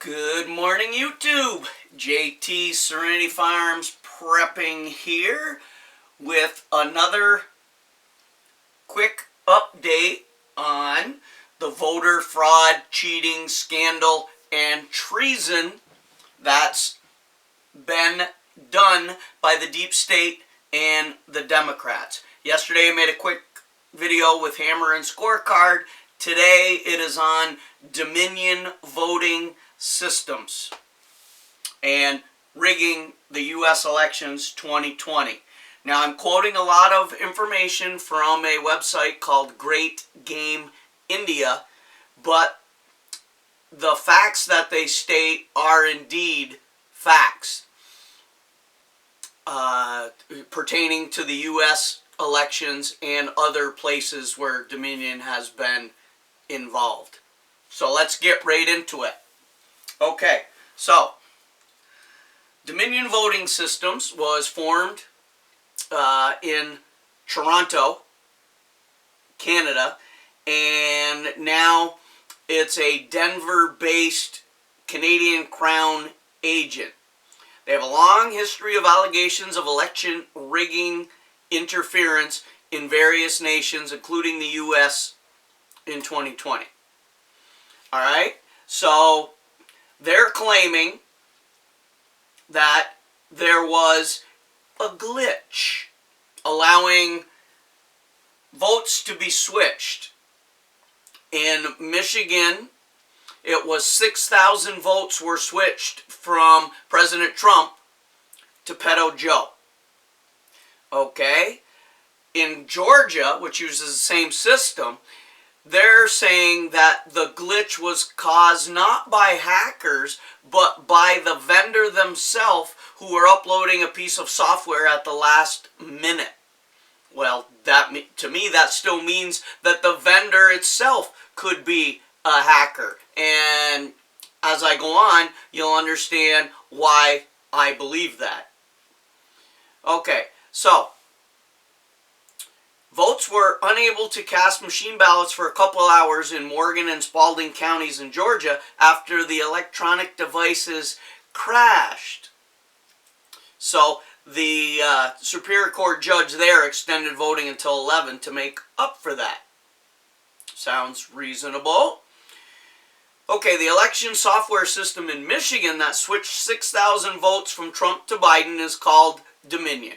Good morning, YouTube. JT Serenity Farms prepping here with another quick update on the voter fraud, cheating, scandal, and treason that's been done by the deep state and the Democrats. Yesterday I made a quick video with Hammer and Scorecard. Today it is on Dominion voting systems and rigging the U.S. elections 2020. Now, I'm quoting a lot of information from a website called Great Game India, but the facts that they state are indeed facts pertaining to the U.S. elections and other places where Dominion has been involved. So let's get right into it. Okay, so Dominion Voting Systems was formed in Toronto, Canada, and now it's a Denver-based Canadian Crown agent. They have a long history of allegations of election rigging interference in various nations, including the U.S. in 2020. All right, so they're claiming that there was a glitch allowing votes to be switched. In Michigan, it was 6,000 votes were switched from President Trump to Pedo Joe. Okay? In Georgia, which uses the same system, they're saying that the glitch was caused not by hackers, but by the vendor themselves who were uploading a piece of software at the last minute. Well, to me, that still means that the vendor itself could be a hacker. And as I go on, you'll understand why I believe that. Okay, so votes were unable to cast machine ballots for a couple hours in Morgan and Spalding counties in Georgia after the electronic devices crashed. So the Superior Court judge there extended voting until 11 to make up for that. Sounds reasonable. Okay, the election software system in Michigan that switched 6,000 votes from Trump to Biden is called Dominion.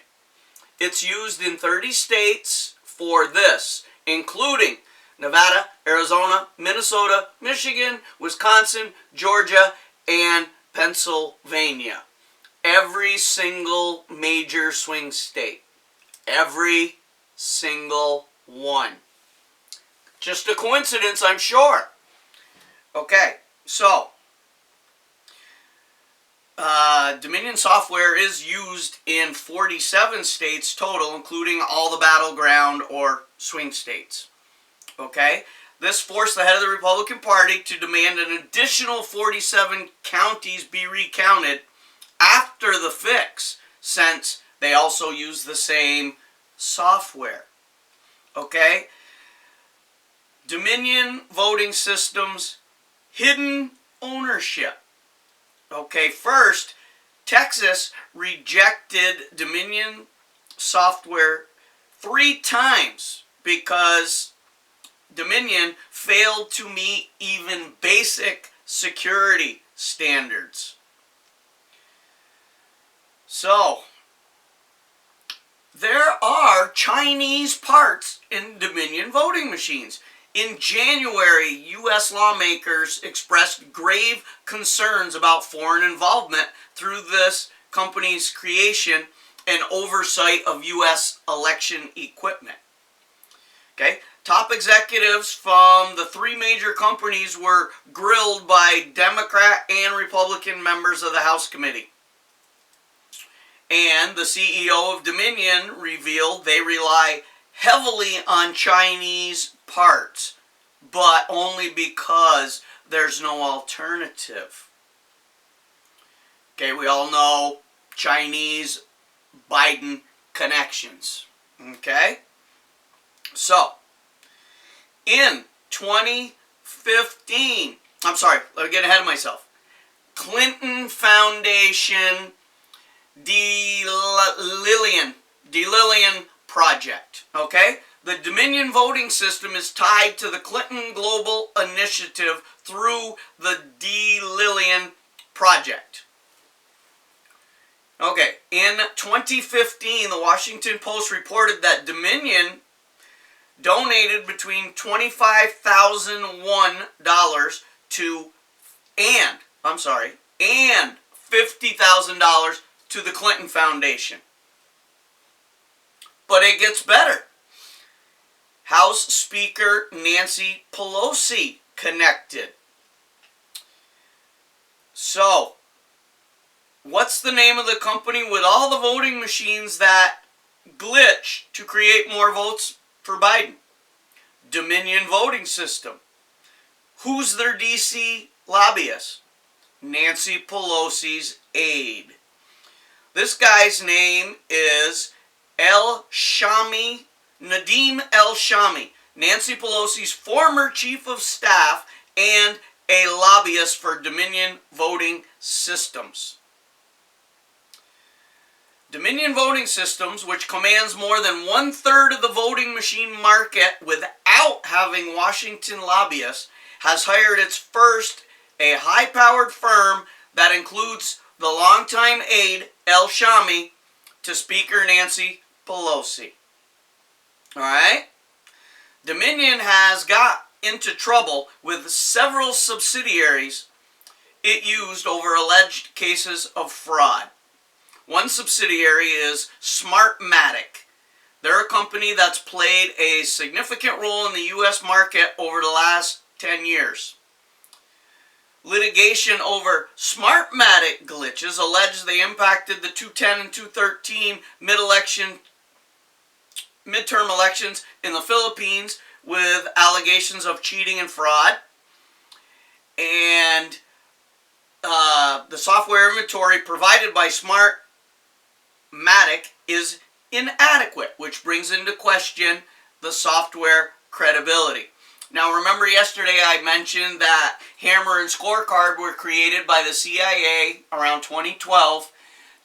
It's used in 30 states for this, including Nevada, Arizona, Minnesota, Michigan, Wisconsin, Georgia, and Pennsylvania. Every single major swing state. Every single one. Just a coincidence, I'm sure. Okay, so Dominion software is used in 47 states total, including all the battleground or swing states. Okay, this forced the head of the Republican Party to demand an additional 47 counties be recounted after the fix, since they also use the same software. Okay, Dominion voting systems, hidden ownership. Okay, first, Texas rejected Dominion software 3 times because Dominion failed to meet even basic security standards. So, there are Chinese parts in Dominion voting machines. In January, U.S. lawmakers expressed grave concerns about foreign involvement through this company's creation and oversight of U.S. election equipment. Okay, top executives from the 3 major companies were grilled by Democrat and Republican members of the House Committee. And the CEO of Dominion revealed they rely heavily on Chinese parts, but only because there's no alternative. Okay, we all know Chinese Biden connections. Okay? So, in 2015, I'm sorry, let me get ahead of myself. Clinton Foundation DeLillian Project. Okay? The Dominion voting system is tied to the Clinton Global Initiative through the DeLillian Project. Okay, in 2015, the Washington Post reported that Dominion donated between $25,001 and $50,000 to the Clinton Foundation. But it gets better. House Speaker Nancy Pelosi connected. So, what's the name of the company with all the voting machines that glitch to create more votes for Biden? Dominion Voting System. Who's their DC lobbyist? Nancy Pelosi's aide. This guy's name is Nadeem El-Shami, Nancy Pelosi's former chief of staff and a lobbyist for Dominion Voting Systems. Dominion Voting Systems, which commands more than 1/3 of the voting machine market without having Washington lobbyists, has hired its first a high-powered firm that includes the longtime aide El-Shami to Speaker Nancy Pelosi. Alright? Dominion has got into trouble with several subsidiaries it used over alleged cases of fraud. One subsidiary is Smartmatic. They're a company that's played a significant role in the U.S. market over the last 10 years. Litigation over Smartmatic glitches alleged they impacted the 2010 and 2013 midterm elections in the Philippines with allegations of cheating and fraud. And the software inventory provided by Smartmatic is inadequate, which brings into question the software credibility. Now, remember yesterday I mentioned that Hammer and Scorecard were created by the CIA around 2012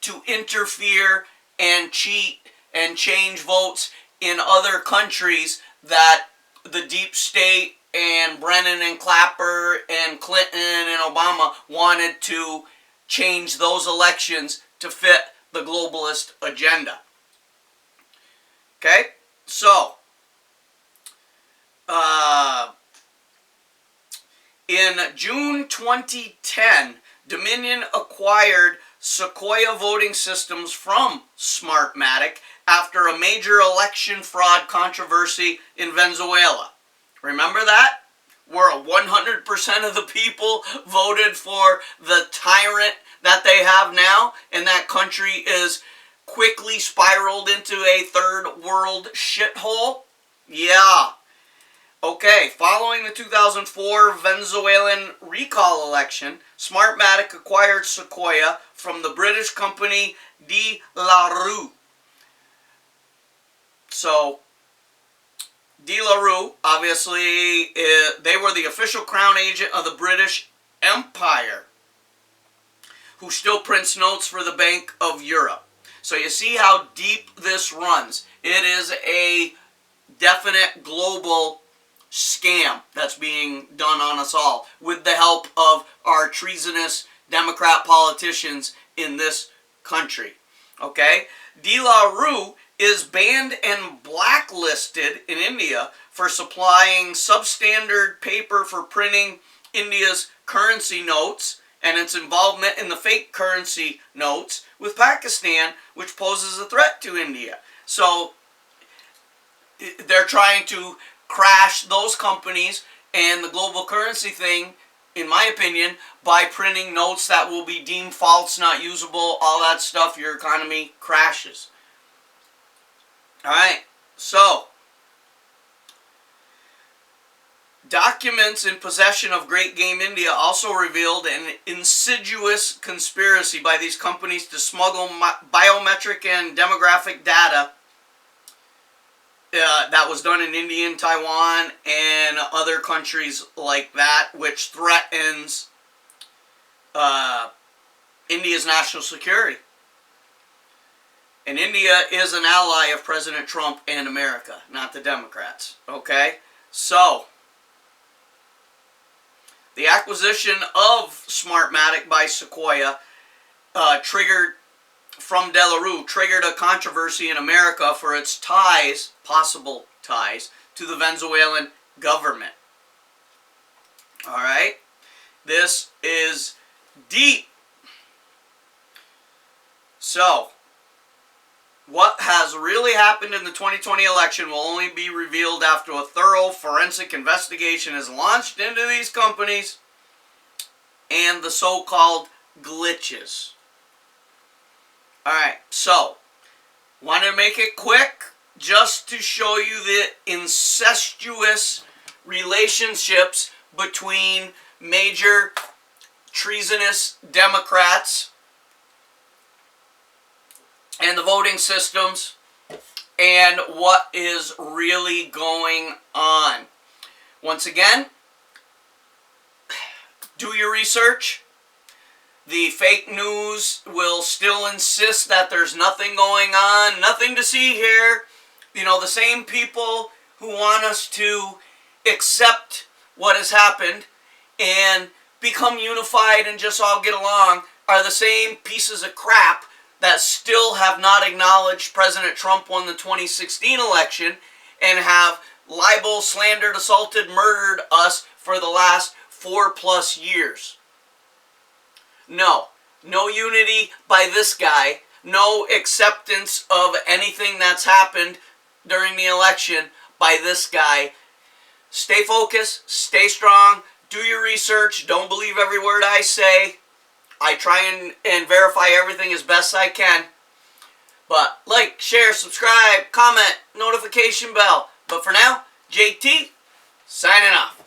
to interfere and cheat and change votes in other countries that the deep state and Brennan and Clapper and Clinton and Obama wanted to change those elections to fit the globalist agenda. Okay? So, in June 2010, Dominion acquired Sequoia Voting Systems from Smartmatic after a major election fraud controversy in Venezuela. Remember that? Where 100% of the people voted for the tyrant that they have now, and that country is quickly spiraled into a third world shithole? Yeah. Okay, following the 2004 Venezuelan recall election, Smartmatic acquired Sequoia from the British company De La Rue. So, De La Rue, obviously, they were the official crown agent of the British Empire, who still prints notes for the Bank of Europe. So you see how deep this runs. It is a definite global scam that's being done on us all with the help of our treasonous Democrat politicians in this country. Okay? De La Rue is banned and blacklisted in India for supplying substandard paper for printing India's currency notes and its involvement in the fake currency notes with Pakistan, which poses a threat to India. So they're trying to crash those companies and the global currency thing, in my opinion, by printing notes that will be deemed false, not usable, all that stuff. Your economy crashes. Alright, so documents in possession of Great Game India also revealed an insidious conspiracy by these companies to smuggle biometric and demographic data that was done in India and Taiwan and other countries like that, which threatens India's national security. And India is an ally of President Trump and America, not the Democrats. Okay? So, the acquisition of Smartmatic by Sequoia from De La Rue triggered a controversy in America for its ties, possible ties, to the Venezuelan government. Alright? This is deep. So, what has really happened in the 2020 election will only be revealed after a thorough forensic investigation is launched into these companies and the so-called glitches. Alright, so, want to make it quick just to show you the incestuous relationships between major treasonous Democrats and the voting systems and what is really going on. Once again, do your research. The fake news will still insist that there's nothing going on, nothing to see here. You know, the same people who want us to accept what has happened and become unified and just all get along are the same pieces of crap that still have not acknowledged President Trump won the 2016 election and have libeled, slandered, assaulted, murdered us for the last 4+ years. No unity by this guy, no acceptance of anything that's happened during the election by this guy. Stay focused, stay strong, do your research, don't believe every word I say. I try and verify everything as best I can. But like, share, subscribe, comment, notification bell. But for now, JT, signing off.